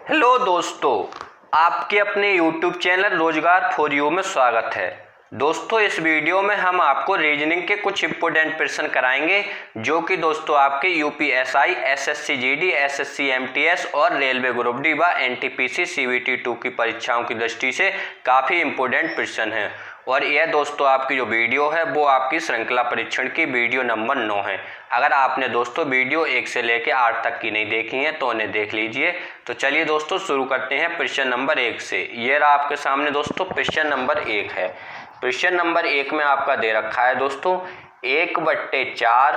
Hello दोस्तों, आपके अपने YouTube चैनल रोजगार फॉर यू में स्वागत है। दोस्तों, इस वीडियो में हम आपको रीजनिंग के कुछ इंपॉर्टेंट प्रश्न कराएंगे जो कि दोस्तों आपके UPSI, SSC GD, SSC MTS और रेलवे ग्रुप डी व एनटीपीसी सीवीटी 2 की परीक्षाओं की दृष्टि से काफ़ी इंपॉर्टेंट प्रश्न हैं। और यह दोस्तों आपकी जो वीडियो है वो आपकी श्रृंखला परीक्षण की वीडियो नंबर 9 है। अगर आपने दोस्तों वीडियो 1 से लेकर 8 तक की नहीं देखी है तो उन्हें देख लीजिए। तो चलिए दोस्तों शुरू करते हैं प्रश्न नंबर 1 से। ये रहा आपके सामने दोस्तों प्रश्न नंबर 1 है। प्रश्न नंबर 1 में आपका दे रखा है दोस्तों 1/4,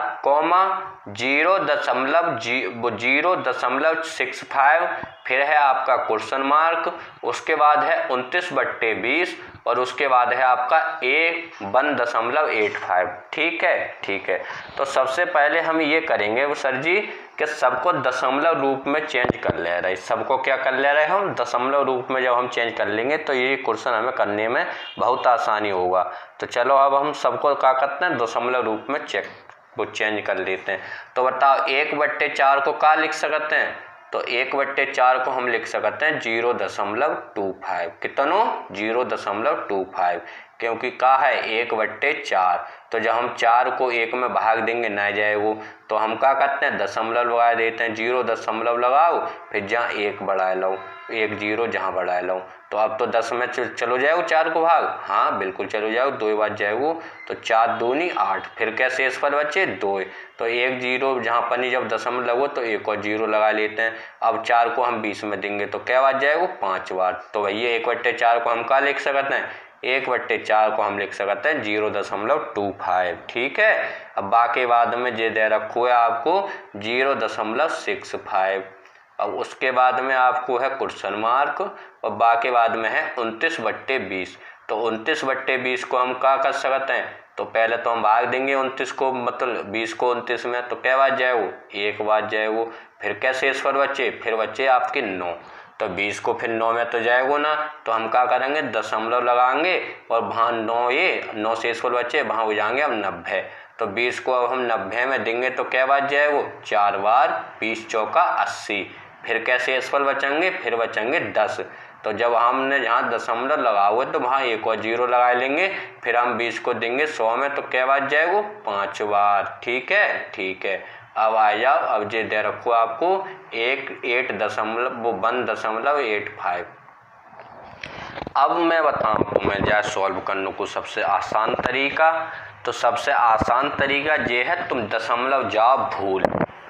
0.65, फिर है आपका क्वेश्चन मार्क, उसके बाद है 29/20 और उसके बाद है आपका 1.85। ठीक है। तो सबसे पहले हम ये करेंगे वो सर जी कि सबको दशमलव रूप में चेंज कर ले रहे। सबको क्या कर ले रहे हम? दशमलव रूप में जब हम चेंज कर लेंगे तो ये क्वेश्चन हमें करने में बहुत आसानी होगा। तो चलो अब हम सबको क्या करते हैं, दशमलव रूप में चेंज कर लेते हैं। तो बताओ 1/4 को क्या लिख सकते हैं? तो 1/4 को हम लिख सकते हैं 0.25। कितनो? 0.25, क्योंकि क्या है 1/4। तो जब हम 4 को 1 में भाग देंगे ना जाए वो, तो हम क्या करते हैं दशमलव लगा देते हैं। 0 दशमलव लगाओ, फिर जहाँ 1 बढ़ा लो, 1 0 जहाँ बढ़ा लो। तो अब तो 10 में चलो जाओ 4 को भाग। हाँ बिल्कुल चलो जाओ, 2 बार जाएगो तो 4 दूनी 8। फिर क्या शेषफल बचे 2। तो 1 0 जहाँ पनी जब दशमलव लगो तो 1 और 0 लगा लेते हैं। अब 4 को हम 20 में देंगे तो क्या बात जाएगा 5 बार। तो भैया 1/4 को हम क्या लिख सकते हैं? 1/4 को हम लिख सकते हैं 0.25। ठीक है। अब बाकी बाद में जे दे रखो है आपको 0.65। अब उसके बाद में आपको है क्वेश्चन मार्क और बाकी बाद में है 29/20। तो 29/20 को हम क्या कर सकते हैं? तो पहले तो हम भाग देंगे 29 को, मतलब 20 को 29 में, तो क्या बात जाए वो 1 बात जाए वो। फिर क्या शेषफल बचे? फिर बचे आपके 9। तो 20 को फिर 9 में तो जाएगो ना, तो हम क्या करेंगे दशमलव लगाएंगे और वहाँ 9 शेषफल बचे, वहाँ हो जाएंगे अब 90। तो 20 को अब हम 90 में देंगे तो क्या बात जाएगो 4 बार 20 चौका 80। फिर क्या शेषफल बचेंगे? फिर बचेंगे 10। तो जब हमने जहाँ दशमलव लगा हुआ तो वहाँ 1 और 0 लगा लेंगे। फिर हम 20 को देंगे 100 में तो क्या बात जाएगो 5 बार। ठीक है। अब आ जाओ, अब जे दे रखो आपको 1.85। अब मैं बताऊँ तुम्हें जा सॉल्व करने को सबसे आसान तरीका। तो सबसे आसान तरीका ये है, तुम दशमलव जाओ भूल।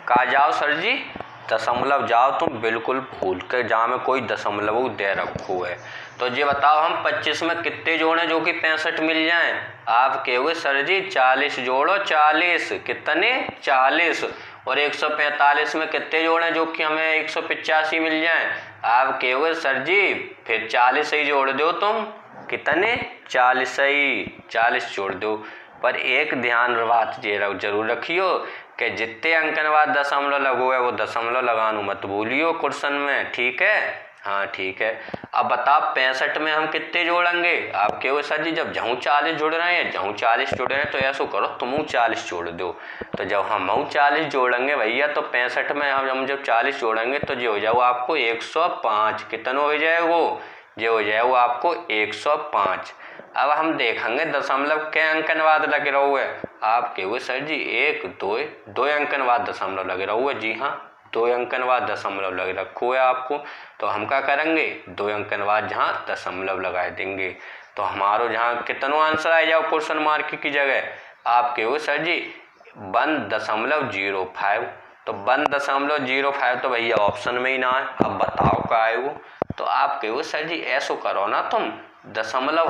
कहाँ जाओ सर जी? दशमलव जाओ तुम बिल्कुल भूल के, जहाँ में कोई दशमलव दे रखो है। तो ये बताओ हम 25 में कितने जोड़ें जो कि 65 मिल जाएं? आप कहोगे सर जी 40 जोड़ो 40। कितने? 40। और 145 में कितने जोड़ें जो कि हमें 185 मिल जाएं? आप कहोगे सर जी फिर 40 ही जोड़ दो तुम। कितने? 40 ही, 40 जोड़ दो। पर एक ध्यान बात ये जरूर रखियो कि जितने अंकन बाद दशमलव लगो है वो दशमलव लगानो मत भूलियो क्वेश्चन में। ठीक है? हाँ ठीक है। अब बताओ 65 में हम कितने जोड़ेंगे? आप कहोगे सर जी जब जहूँ 40 जुड़ रहे हैं, जहूँ 40 जुड़ रहे हैं तो ऐसा करो तुम 40 जोड़ दो। तो जब हम 40 जोड़ेंगे भैया तो 65 में हम जब 40 जोड़ेंगे तो जो हो जाओ आपको 105। कितना हो जाए वो? जो हो जाए वो आपको 105। अब हम देखेंगे दशमलव के अंकन बाद लगे रहो है। आप कहोगे सर जी 1 2 अंकन बाद दशमलव लगे रहो है। जी हाँ, 2 अंकन बाद दशमलव लगे रखो है आपको। तो हम क्या करेंगे 2 अंकन बाद जहाँ दशमलव लगा देंगे। तो हमारो जहाँ कितना आंसर आ जाओ क्वेश्चन मार्क की जगह? आप कहोगे सर जी 1.05। तो 1.05 तो भैया ऑप्शन में ही ना है। अब बताओ क्या है वो? तो आप कहोगे सर जी ऐसा करो ना, तुम दशमलव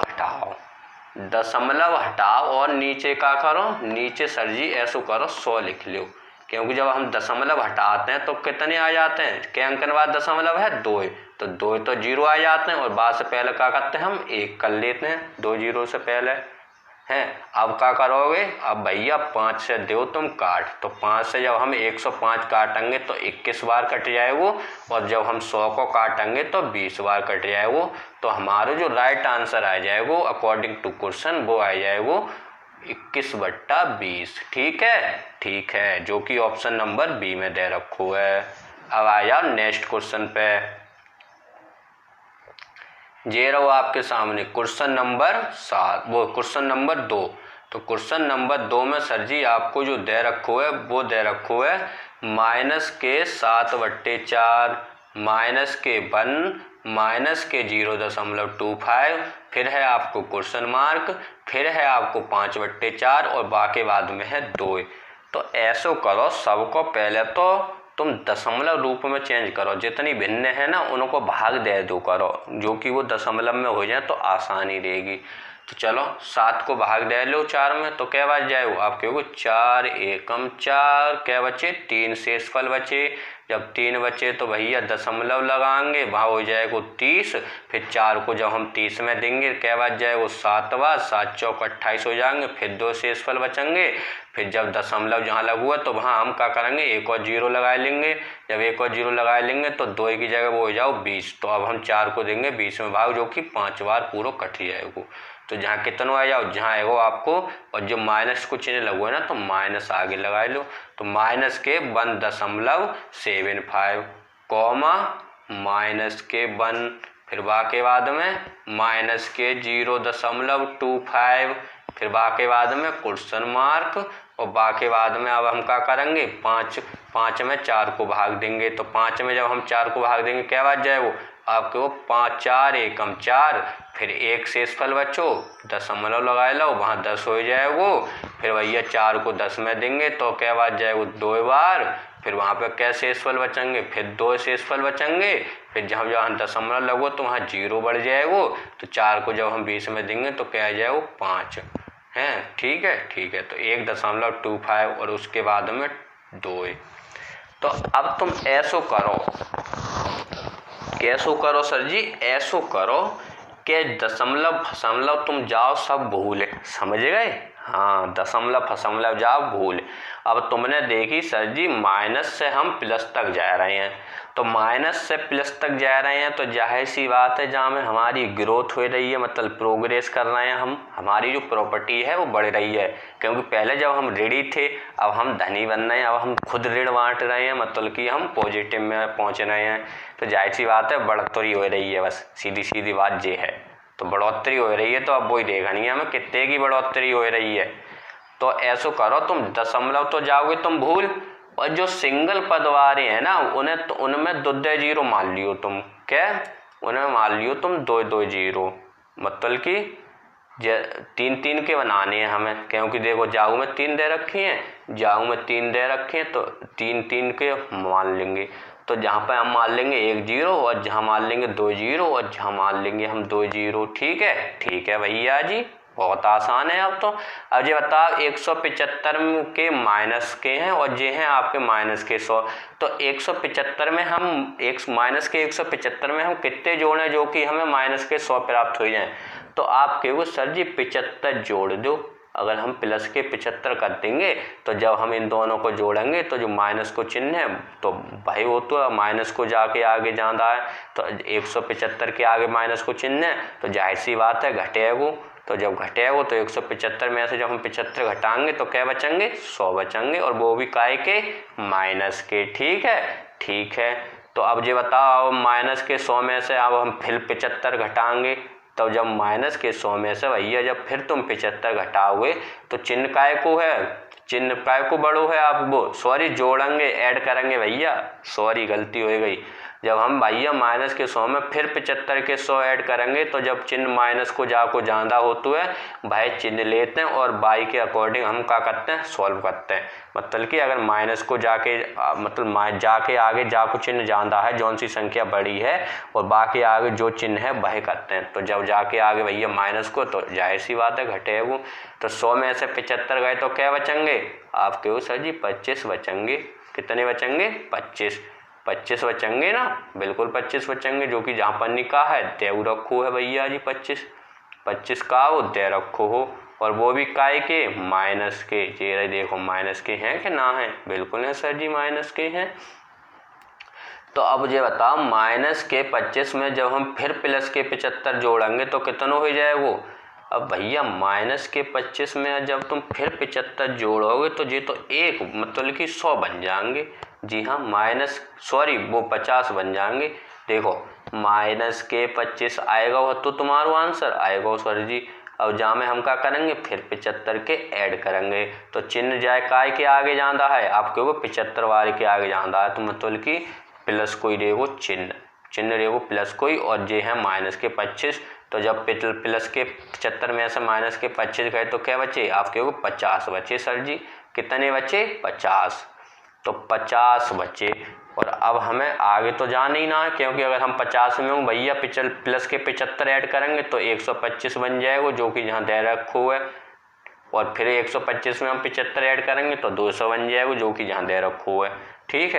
हटाओ और नीचे क्या करो? नीचे सर जी ऐसा करो 100 लिख लो। क्योंकि जब हम दशमलव हटाते हैं तो कितने आ जाते हैं? के अंकन बाद दशमलव है 2। तो 2 तो 0 आ जाते हैं और बाद से पहले क्या करते हैं हम 1 कर लेते हैं 2 0 से पहले हैं। अब क्या करोगे? अब भैया 5 से दो तुम काट। तो 5 से जब हम 105 काटेंगे तो 21 बार कट जाएगो और जब हम 100 को काटेंगे तो 20 बार कट जाएगो। तो हमारा जो राइट आंसर आ जाएगो अकॉर्डिंग टू क्वेश्चन वो आ जाएगो 21/20। ठीक है, जो कि ऑप्शन नंबर बी में दे रखो है। अब आ जाओ नेक्स्ट क्वेश्चन पे। ये रहो आपके सामने क्वेश्चन नंबर 7, वो क्वेश्चन नंबर 2। तो क्वेश्चन नंबर 2 में सर जी आपको जो दे रखो है वो दे रखो है -7/4 -1 -0.25, फिर है आपको क्वेश्चन मार्क, फिर है आपको 5/4 और बाकी बाद में है 2। तो ऐसो करो, सबको पहले तो तुम दशमलव रूप में चेंज करो, जितनी भिन्न है ना उनको भाग दे दो करो, जो कि वो दशमलव में हो जाए तो आसानी रहेगी। तो चलो 7 को भाग दे लो 4 में, तो क्या बच जाए वो आपके को 4 एकम 4, क्या बचे 3 शेषफल बचे। जब 3 बचे तो भैया दशमलव लगाएंगे, वहाँ हो जाएगा 30, फिर 4 को जब हम 30 में देंगे क्या बच जाएगा 7 7 चौक 28 हो जाएंगे, फिर 2 शेषफल बचेंगे। फिर जब दशमलव जहाँ लगू है तो वहाँ हम क्या करेंगे, एक और 0 लगा लेंगे। जब एक और 0 लगा लेंगे तो 2 की जगह वो हो जाओ 20। तो अब हम 4 को देंगे 20 में भाग, जो कि 5 बार पूरा कट जाएगा। तो जहाँ कितना आ जाओ, जहाँ आएगा आपको, और जो माइनस को चिन्ह लगो है ना तो माइनस आगे लगा लो। तो -1.75 कॉमा -1, फिर बाकी बाद में -0.25, फिर बाकी बाद में क्वेश्चन मार्क, और बाकी बाद में अब हम क्या करेंगे 5 में 4 को भाग देंगे। तो 5 में जब हम 4 को भाग देंगे क्या बच जाए वो आपके वो 5 4 एकम 4, फिर एक शेषफल बचो, दशमलव लगा लो, वहाँ 10 हो जाएगा। फिर भैया 4 को 10 में देंगे तो क्या बच जाएगा 2 बार, फिर वहाँ पे क्या शेषफल बचेंगे, फिर 2 शेषफल बचेंगे। फिर जब जहाँ दशमलव लगो तो वहाँ 0 बढ़ जाएगा। तो 4 को जब हम 20 में देंगे तो क्या आ जाएगा 5 हैं। ठीक है, ठीक है। तो 1.25 और उसके बाद में 2। तो अब तुम ऐसो करो, कैसो करो सर जी, ऐसो करो कि दशमलव तुम जाओ सब भूले, समझ गए। हाँ, दशमलव जाओ भूल। अब तुमने देखी सर जी माइनस से हम प्लस तक जा रहे हैं, तो माइनस से प्लस तक जा रहे हैं तो जाहिर सी बात है जहाँ में हमारी ग्रोथ हो रही है, मतलब प्रोग्रेस कर रहे हैं हम, हमारी जो प्रॉपर्टी है वो बढ़ रही है। क्योंकि पहले जब हम ऋणी थे, अब हम धनी बन रहे हैं, अब हम खुद ऋण बांट रहे हैं, मतलब कि हम पॉजिटिव में पहुँच रहे हैं। तो जाहिर सी बात है बढ़ोतरी हो रही है, बस सीधी सीधी बात ये है। तो बढ़ोतरी हो रही है तो अब वही देखनी है हमें कितने की बढ़ोतरी हो रही है। तो ऐसो करो, तुम दशमलव तो जाओगे तुम भूल, और जो सिंगल पद वाले हैं ना उन्हें तो उनमें 2 0 मान लियो तुम, क्या उन्हें मान लियो तुम 2 2 0, मतलब कि 3 के बनाने हैं हमें। क्योंकि देखो जाऊ में 3 दे रखी हैं, जाऊ में 3 दे रखे हैं, तो 3 के मान लेंगे। तो जहाँ पर हम मान लेंगे 1 0, और जहाँ मान लेंगे 2 0, और जहाँ मान लेंगे हम 2 0। ठीक है, ठीक है भैया जी, बहुत आसान है। अब तो अब ये बताओ 175 के माइनस के हैं और ये हैं आपके माइनस के 100। तो 175 में हम माइनस के 175 में हम कितने जोड़ें जो कि हमें माइनस के 100 प्राप्त हो जाएं। तो आप केवल सर जी 75 जोड़ दो। अगर हम प्लस के 75 कर देंगे तो जब हम इन दोनों को जोड़ेंगे तो जो माइनस को चिन्ह है तो भाई वो तो माइनस को जाके आगे जाना है, तो 175 के आगे माइनस को चिन्ह है तो जाहिर सी बात है घटेगा। तो जब घटेगा तो 175 में से जब हम 75 घटाएंगे तो क्या बचेंगे 100 बचेंगे, और वो भी काय के माइनस के। ठीक है, ठीक है। तो अब ये बताओ माइनस के 100 में से अब हम फिर 75 घटाएंगे, तो जब माइनस के 100 में से भैया जब फिर तुम 75 घटाओगे तो चिन्ह काय को है, चिन्ह काय को बड़ो है, आप वो सॉरी जोड़ेंगे ऐड करेंगे भैया, सॉरी गलती हो गई। जब हम भैया माइनस के 100 में फिर 75 के 100 ऐड करेंगे तो जब चिन्ह माइनस को जाको ज़्यादा होता है भाई चिन्ह लेते हैं और बाई के अकॉर्डिंग हम क्या करते हैं सॉल्व करते हैं। मतलब कि अगर माइनस को जाके मतलब जाके आगे जाको चिन्ह ज़्यादा है, जौन सी संख्या बड़ी है, और बाकी आगे जो चिन्ह है वह करते हैं। तो जब जाके आगे भैया माइनस को तो जाहिर सी बात है घटेगा। तो 100 में से 75 गए तो क्या बचेंगे आपके वो सर जी 25 बचेंगे। कितने बचेंगे 25 बचेंगे ना, बिल्कुल 25 बचेंगे, जो कि जहाँ पर निकाह है देव रखो है भैया जी 25 का वो दे रखो हो, और वो भी काय के माइनस के। ये देखो माइनस के हैं कि ना है, बिल्कुल है सर जी माइनस के हैं। तो अब ये बताओ माइनस के 25 में जब हम फिर प्लस के 75 जोड़ेंगे तो कितना हो जाए वो। अब भैया माइनस के 25 में जब तुम फिर 75 जोड़ोगे तो ये तो एक मतलब कि 100 बन जाएंगे। जी हाँ, माइनस सॉरी वो 50 बन जाएंगे। देखो माइनस के 25 आएगा वो तो तुम्हारो आंसर आएगा सर जी। अब जहाँ में हम क्या करेंगे फिर 75 के ऐड करेंगे तो चिन्ह जाए काय के आगे जाता है आपके वो 75 वाले के आगे जाता है तो मतलब कि प्लस कोई रहेगो चिन्ह रहेगो प्लस कोई और जे है माइनस के 25। तो जब प्लस के 75 में से माइनस के 25 गए तो क्या बचे आपके वो 50 बचे सर जी। कितने बचे 50 तो 50 बचे। और अब हमें आगे तो जाना ही ना है क्योंकि अगर हम 50 में हूँ भैया प्लस के 75 ऐड करेंगे तो 125 बन जाएगा जो कि यहाँ दे रखो है और फिर 125 में हम 75 ऐड करेंगे तो 200 बन जाएगा जो कि जहाँ दे रखो है। ठीक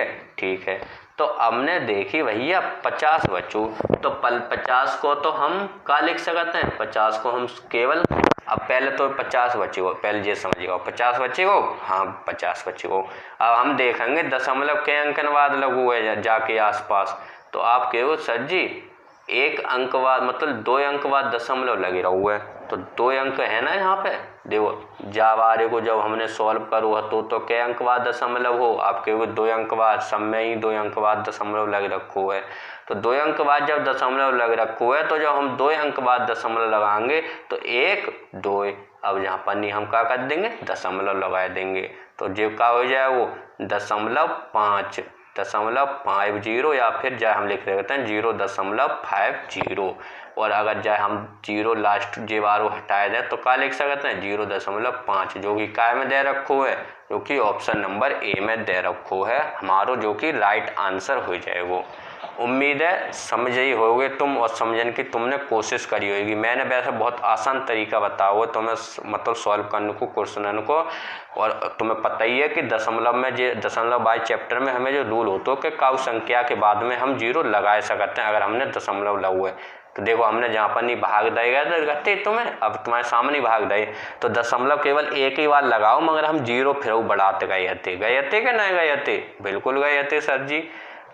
है तो हमने देखी भैया 50 बच्चों तो 50 को तो हम क्या लिख सकते हैं 50 को हम केवल अब पहले तो 50 बचेगा पहले ये समझिएगा 50 बचेगा हाँ 50 बचेगा। अब हम देखेंगे दशमलव के अंकन बाद लगू है जाके आसपास तो आप कहो सर जी एक अंक बाद मतलब 2 अंक बाद दशमलव लगे रहो है तो 2 अंक है ना यहाँ पे देखो जावारे को जब हमने सॉल्व करो तो क्या अंक बाद दशमलव हो आपके 2 अंक बाद सब में ही 2 अंक बाद दशमलव लग रखो है तो 2 अंक बाद जब दशमलव लग रखो है तो जब हम 2 अंक बाद दशमलव लगाएंगे तो 1 2 अब यहाँ पर नहीं हम क्या कर देंगे दशमलव लगा देंगे तो जो क्या हो जाए वो 0.50 या फिर जाए हम लिख रहे हैं 0.50 और अगर जाए हम 0 लास्ट जे बारो हटाए दें तो क्या लिख सकते हैं 0.5 जो कि काय में दे रखो है जो कि ऑप्शन नंबर ए में दे रखो है हमारो जो कि राइट आंसर हो जाएगा। उम्मीद है समझ ही होगे तुम और समझने की तुमने कोशिश करी होगी। मैंने वैसे बहुत आसान तरीका बताओ तुम्हें मतलब सॉल्व करने को क्वेश्चन को और तुम्हें पता ही है कि दशमलव में जो दशमलव बाई चैप्टर में हमें जो रूल होता है कि काउ संख्या के बाद में हम 0 लगा सकते हैं अगर हमने दशमलव लगू है तो देखो हमने जहाँ पर नहीं भाग देगा तो कहते तुम्हें अब तुम्हारे सामने भाग दे तो दशमलव केवल एक ही बार लगाओ मगर हम 0 फिर बढ़ाते गए थे कि नहीं गए थे बिल्कुल गए थे सर जी।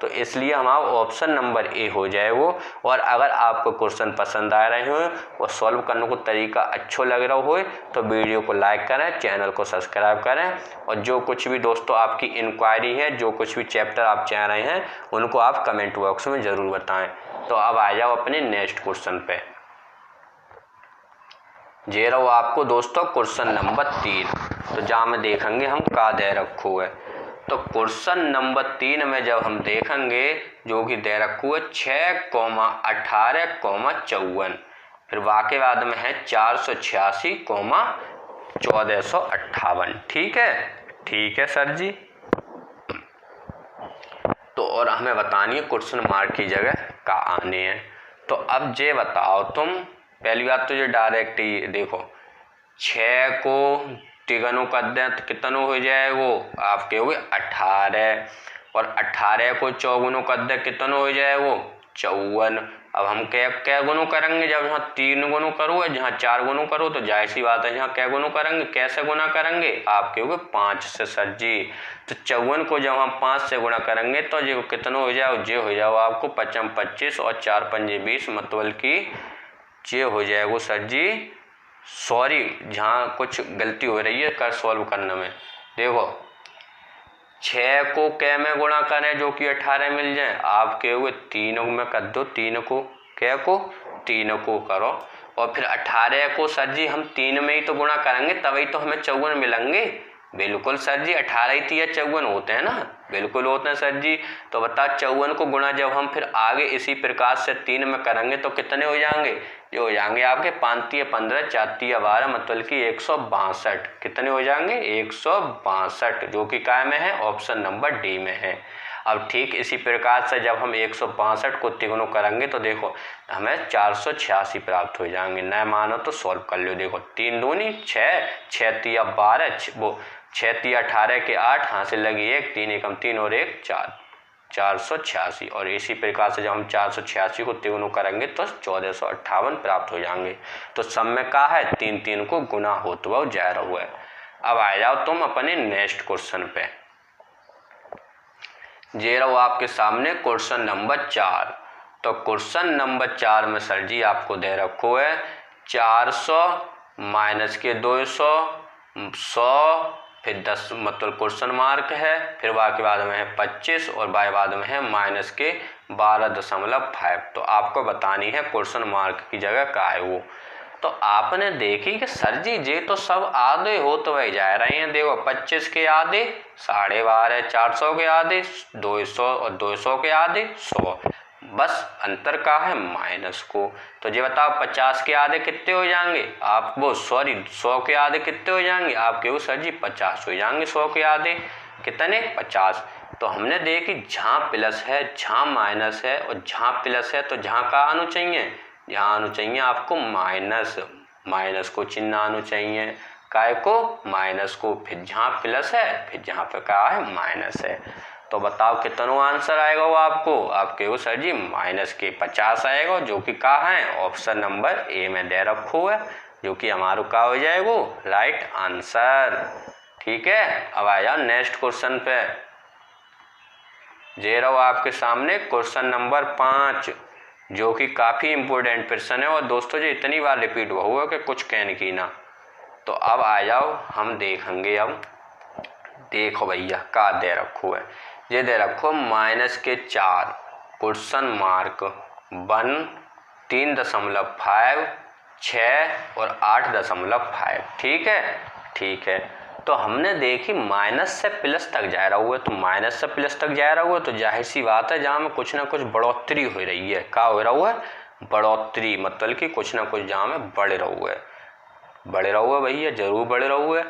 तो इसलिए हमारा ऑप्शन नंबर ए हो जाए वो। और अगर आपको क्वेश्चन पसंद आ रहे हो और सॉल्व करने को तरीका अच्छा लग रहा हो तो वीडियो को लाइक करें चैनल को सब्सक्राइब करें और जो कुछ भी दोस्तों आपकी इंक्वायरी है जो कुछ भी चैप्टर आप चाह रहे हैं उनको आप कमेंट बॉक्स में ज़रूर बताएं। तो अब आ जाओ अपने नेक्स्ट क्वेश्चन पे। जे रहो आपको दोस्तों क्वेश्चन नंबर 3 तो जहाँ में देखेंगे हम का दे रखो है तो क्वेश्चन नंबर 3 में जब हम देखेंगे जो कि दे रखो है 6,18,54 फिर वाके बाद में है 486,1458 ठीक है सर जी। तो और हमें बतानी है क्वेश्चन मार्क की जगह का आने हैं। तो अब ये बताओ तुम पहली बात तो ये डायरेक्ट ही देखो 6 को तिगनों कर दें तो कितना हो जाए वो आपके हुए 18 और 18 को चौगुनों कर दें कितना हो जाए वो 54। अब हम क्या गुणों करेंगे जब यहाँ 3 गुणों करो और जहाँ 4 गुणों करो तो जाहिर सी बात है यहाँ क्या गुणों करेंगे कैसे गुना करेंगे आपके हुए 5 से सर जी। तो 54 को जब हम 5 से गुणा करेंगे तो जो कितना हो जाओ जे हो जाओ आपको 55 25 और 4 पंजे 20 मतलब कि जे हो जाएगा सर जी सॉरी जहाँ कुछ गलती हो रही है कर सॉल्व करने में देखो 6 को कै में गुणा करें जो कि 18 मिल जाए आपके हुए 3 में कर दो 3 को कै को 3 को करो और फिर 18 को सर जी हम 3 में ही तो गुणा करेंगे तभी तो हमें 54 मिलेंगे। बिल्कुल सर जी 18 ही 3 54 होते हैं ना बिल्कुल होते हैं सर जी। तो बता 54 को गुणा जब हम फिर आगे इसी प्रकार से 3 में करेंगे तो कितने हो जाएंगे ये हो जाएंगे आपके 5 × 15 4 × 12 मतलब कि 162 कितने हो जाएंगे 162 जो कि काय में है ऑप्शन नंबर डी में है। अब ठीक इसी प्रकार से जब हम 162 को तिगुना करेंगे तो देखो हमें 486 प्राप्त हो जाएंगे। न मानो तो सॉल्व कर लो देखो 3 दूनी 6 6 × 12 वो 6 × 18 के 8 हाथ से लगी 1 3 एकम 3 और 1 4 486 और इसी प्रकार से जब हम 486 को तिगुना करेंगे तो 1458 प्राप्त हो जाएंगे। तो सब में का है 3 3 को गुना होता हुआ जा रहा है। अब आ जाओ तुम अपने नेक्स्ट क्वेश्चन पे। जे रहो आपके सामने क्वेश्चन नंबर 4 तो क्वेश्चन नंबर 4 में सर जी आपको दे रखो है 400 माइनस के 200 100 फिर 10 मतलब क्वेश्चन मार्क है, फिर वाई के बाद में है 25 और वाई बाद में है माइनस के 12.5। तो आपको बतानी है क्वेश्चन मार्क की जगह का है वो। तो आपने देखी कि सर जी ये तो सब आधे हो तो वही जा रहे हैं। देखो 25 के आधे 12.5, 400 के आधे 200 और 200 के आधे 100, बस अंतर का है माइनस को। तो ये बताओ 50 के आधे कितने हो जाएंगे आप, वो सॉरी 100 के आधे कितने हो जाएंगे आपके, वो सर जी 50 हो जाएंगे 100 के आधे कितने 50। तो हमने देखी जहाँ प्लस है जहाँ माइनस है और जहाँ प्लस है तो जहाँ का आना चाहिए, यहाँ आना चाहिए आपको माइनस, माइनस को चिन्ह आना चाहिए, काय को माइनस को, फिर जहाँ प्लस है फिर जहाँ पे क्या है माइनस है। तो बताओ कितना आंसर आएगा वो आपके वो सर जी माइनस के 50 आएगा, जो कि कहाँ है ऑप्शन नंबर ए में दे रखो है, जो कि हमारा क्या हो जाएगा राइट आंसर। ठीक है, अब आ जाओ नेक्स्ट क्वेश्चन पे। जे रहो आपके सामने क्वेश्चन नंबर 5, जो कि काफ़ी इम्पोर्टेंट क्वेश्चन है और दोस्तों जो इतनी बार रिपीट हुआ है कि कुछ कहने की ना। तो अब आ जाओ हम देखेंगे। अब देखो भैया का दे रखो है, ये दे रखो माइनस के 4 क्वेश्चन मार्क 1 3.5 6 और 8.5। ठीक है, ठीक है। तो हमने देखी माइनस से प्लस तक जा रहा हुआ है, तो माइनस से प्लस तक जा रहा हुआ है तो जाहिर सी बात है जहाँ में कुछ ना कुछ बढ़ोतरी हो रही है। क्या हो रहा हुआ है, बढ़ोतरी, मतलब कि कुछ ना कुछ जहाँ में बढ़ रहा हुआ है, बढ़ रहा हुआ भैया जरूर बढ़ रहा हुआ है।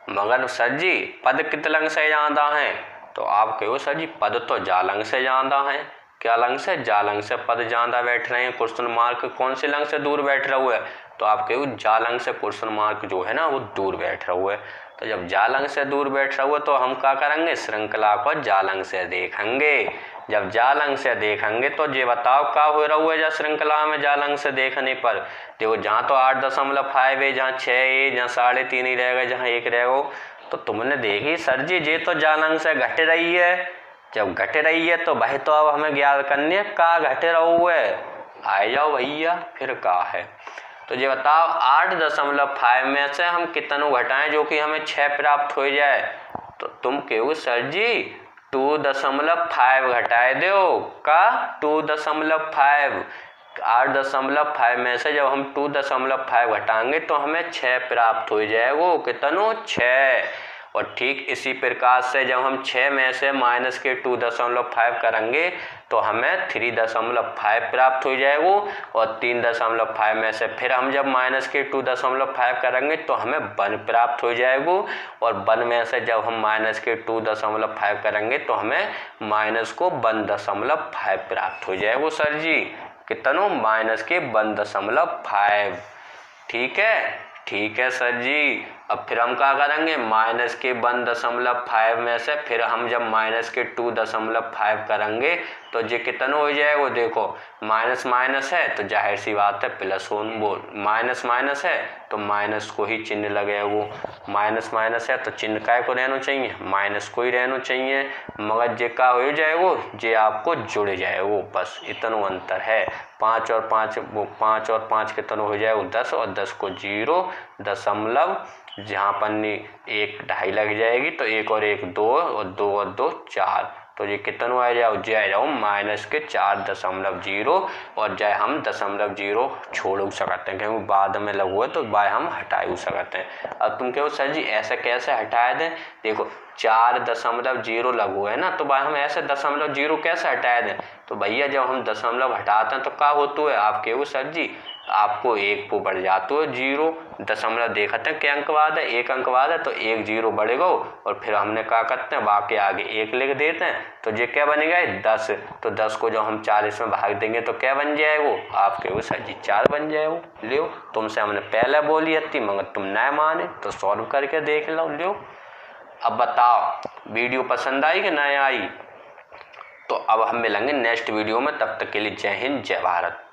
मगर सर जी पद कितने लंग से ज़्यादा हैं, तो आप कहो सर जी पद तो जालंग से ज़्यादा हैं। क्या लंग से, जालंग से पद ज़्यादा बैठ रहे हैं। क्वेश्चन मार्क कौन से लंग से दूर बैठ रहा हुआ है, तो आप कहो जालंग से क्वेश्चन मार्क जो है ना वो दूर बैठ रहा हुआ है। तो जब जालंग से दूर बैठ रहा हुआ तो हम क्या करेंगे, श्रृंखला को जालंग से देखेंगे। जब जालंग से देखेंगे तो ये बताओ क्या हो रहा हुआ है, जब श्रृंखला में जालंग से देखने पर देखो जहाँ तो 8.5 है, जहाँ 6 है, जहाँ 3.5 ही रहेगा, जहाँ 1 रहेगा। तो तुमने देखी सर जी ये तो जालंग से घट रही है। जब घट रही है तो भाई तो अब हमें ज्ञात करनी है का घट रहा हुआ है। आ जाओ भैया फिर का है। तो ये बताओ 8.5 में से हम कितना घटाएं जो कि हमें 6 प्राप्त हो जाए। तो तुम कहो सर जी 2.5 घटाए दो का 2.5, 8.5 में से जब हम 2.5 घटाएंगे तो हमें 6 प्राप्त हो जाएगा, कितना 6। और ठीक इसी प्रकार से जब हम 6 में से माइनस के 2.5 करेंगे तो हमें 3.5 प्राप्त हो जाएगा। और 3.5 में से फिर हम जब माइनस के 2.5 करेंगे तो हमें 1 प्राप्त हो जाएगा। और 1 में से जब हम माइनस के 2.5 करेंगे तो हमें माइनस को 1.5 प्राप्त हो जाएगा सर जी, कितना माइनस के 1.5। ठीक है, ठीक है सर जी। अब फिर हम क्या करेंगे, माइनस के 1.5 में से फिर हम जब माइनस के 2.5 करेंगे तो ये कितना हो जाएगा। देखो माइनस माइनस है तो जाहिर सी बात है प्लस हो, वो माइनस माइनस है तो माइनस को ही चिन्ह लगे, वो माइनस माइनस है तो चिन्ह काय को रहना चाहिए, माइनस को ही रहना चाहिए। मगर जे का हो जाएगा जे आपको जुड़ जाएगा, बस इतना अंतर है। 5 और 5 वो 5 और 5 कितना हो जाएगा 10, और 10 को 0 दशमलव जहाँ पर 1 ढाई लग जाएगी तो 1 और 1 2 और 2 और 2 4। तो ये कितना आ जाओ जे आ जाओ माइनस के 4.0 और जाए हम 0.0 छोड़ सकते हैं क्योंकि बाद में लगो है तो बाय हम हटा सकते हैं। अब तुम कहो सर जी ऐसे कैसे हटाए दें, देखो 4.0 लगो है ना तो बाय हम ऐसे 0.0 कैसे हटाए दें। तो भैया जब हम दशमलव हटाते हैं तो क्या होता है, आप कहो सर जी आपको 1 को बढ़ जाते हो 0 दशमलव देखते हैं क्या अंक बाद है, 1 अंक बाद है तो 1 0 बढ़ेगा। और फिर हमने क्या करते हैं बाकी आगे 1 लिख देते हैं तो ये क्या बनेगा 10। तो 10 को जब हम 40 में भाग देंगे तो क्या बन जाएगा, आपके वो सर जी 4 बन जाएगा। लो तुमसे हमने पहले बोली थी मगर तुम न माने तो सॉल्व करके देख लो। लो अब बताओ वीडियो पसंद आई कि नहीं आई। तो अब हम मिलेंगे नेक्स्ट वीडियो में, तब तक के लिए जय हिंद जय भारत।